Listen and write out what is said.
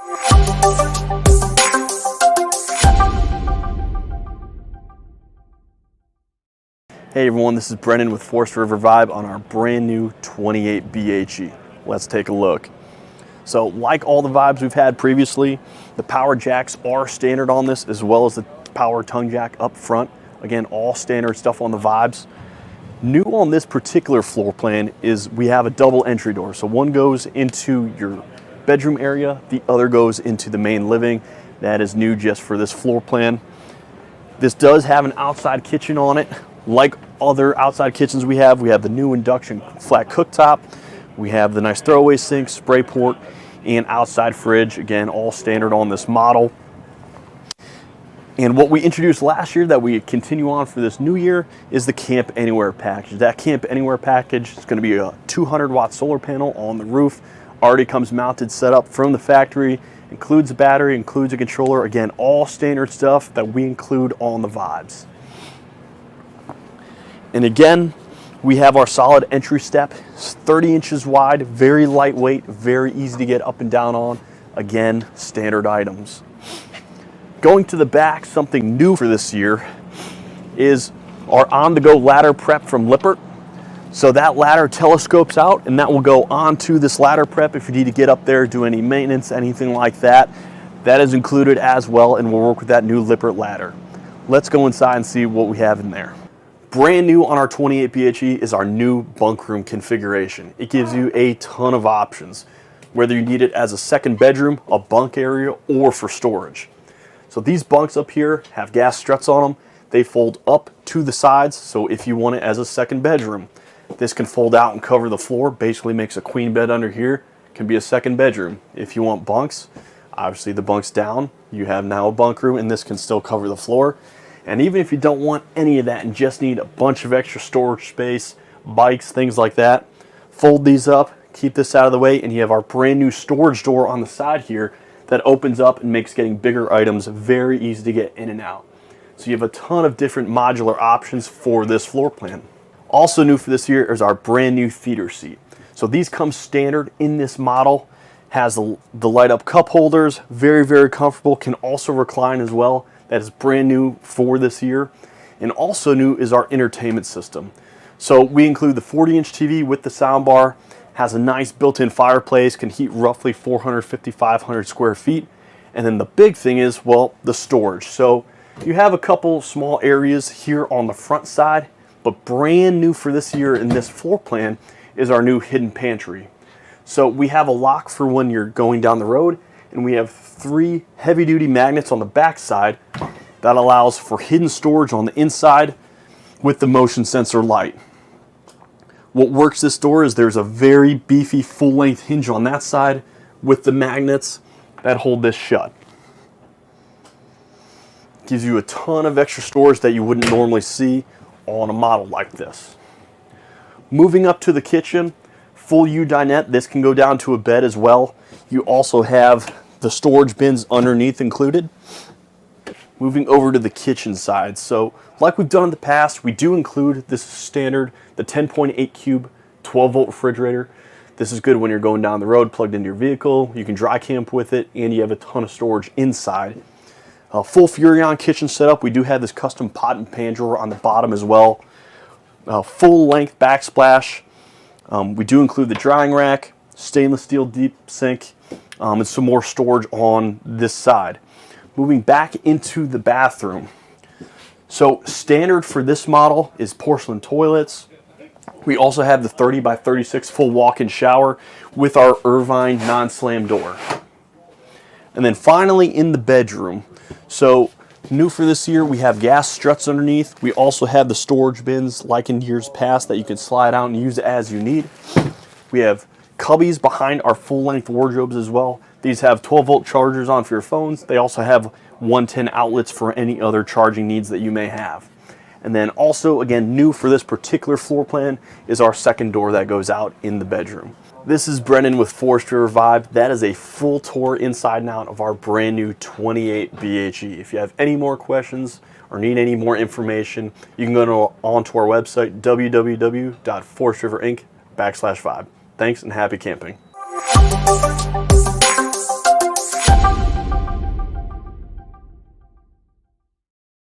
Hey everyone, this is Brennan with Forest River Vibe on our brand new 28 BHE. Let's take a look. So like all the Vibes we've had previously, the power jacks are standard on this, as well as the power tongue jack up front. Again, all standard stuff on the Vibes. New on this particular floor plan is we have a double entry door. So one goes into your bedroom area, the other goes into the main living. That is new just for this floor plan. This does have an outside kitchen on it. Like other outside kitchens we have the new induction flat cooktop. We have the nice throwaway sink, spray port, and outside fridge. Again, all standard on this model. And what we introduced last year that we continue on for this new year is the Camp Anywhere package. That Camp Anywhere package is going to be a 200-watt solar panel on the roof. Already comes mounted, set up from the factory. Includes a battery, includes a controller. Again, all standard stuff that we include on the Vibes. And again, we have our solid entry step. It's 30 inches wide, very lightweight, very easy to get up and down on. Again, standard items. Going to the back, something new for this year is our on-the-go ladder prep from Lippert. So that ladder telescopes out, and that will go onto this ladder prep if you need to get up there, do any maintenance, anything like that. That is included as well, and we'll work with that new Lippert ladder. Let's go inside and see what we have in there. Brand new on our 28 BHE is our new bunk room configuration. It gives you a ton of options, whether you need it as a second bedroom, a bunk area, or for storage. So these bunks up here have gas struts on them. They fold up to the sides, so if you want it as a second bedroom, this can fold out and cover the floor, basically makes a queen bed under here, can be a second bedroom. If you want bunks, obviously the bunks down, you have now a bunk room, and this can still cover the floor. And even if you don't want any of that and just need a bunch of extra storage space, bikes, things like that, fold these up, keep this out of the way, and you have our brand new storage door on the side here that opens up and makes getting bigger items very easy to get in and out. So you have a ton of different modular options for this floor plan. Also new for this year is our brand new theater seat. So these come standard in this model. Has the light up cup holders, very, very comfortable, can also recline as well. That is brand new for this year. And also new is our entertainment system. So we include the 40-inch TV with the soundbar, has a nice built-in fireplace, can heat roughly 450-500 square feet. And then the big thing is, well, the storage. So you have a couple small areas here on the front side, but brand new for this year in this floor plan is our new hidden pantry. So we have a lock for when you're going down the road, and we have 3 heavy-duty magnets on the back side that allows for hidden storage on the inside with the motion sensor light. What works this door is there's a very beefy full-length hinge on that side with the magnets that hold this shut. Gives you a ton of extra storage that you wouldn't normally see on a model like this. Moving up to the kitchen, full U dinette. This can go down to a bed as well. You also have the storage bins underneath included. Moving over to the kitchen side. So like we've done in the past, we do include this standard, the 10.8 cube 12-volt refrigerator. This is good when you're going down the road, plugged into your vehicle. You can dry camp with it, and you have a ton of storage inside. Full Furrion kitchen setup. We do have this custom pot and pan drawer on the bottom as well. Full length backsplash. We do include the drying rack, stainless steel deep sink, and some more storage on this side. Moving back into the bathroom. So standard for this model is porcelain toilets. We also have the 30 by 36 full walk-in shower with our Irvine non-slam door. And then finally in the bedroom. So new for this year, we have gas struts underneath. We also have the storage bins like in years past that you can slide out and use as you need. We have cubbies behind our full-length wardrobes as well. These have 12-volt chargers on for your phones. They also have 110 outlets for any other charging needs that you may have. And then also, again, new for this particular floor plan is our second door that goes out in the bedroom. This is Brennan with Forest River Vibe. That is a full tour inside and out of our brand new 28 BHE. If you have any more questions or need any more information, you can go onto our website, www.forestriverinc.com/vibe. Thanks and happy camping.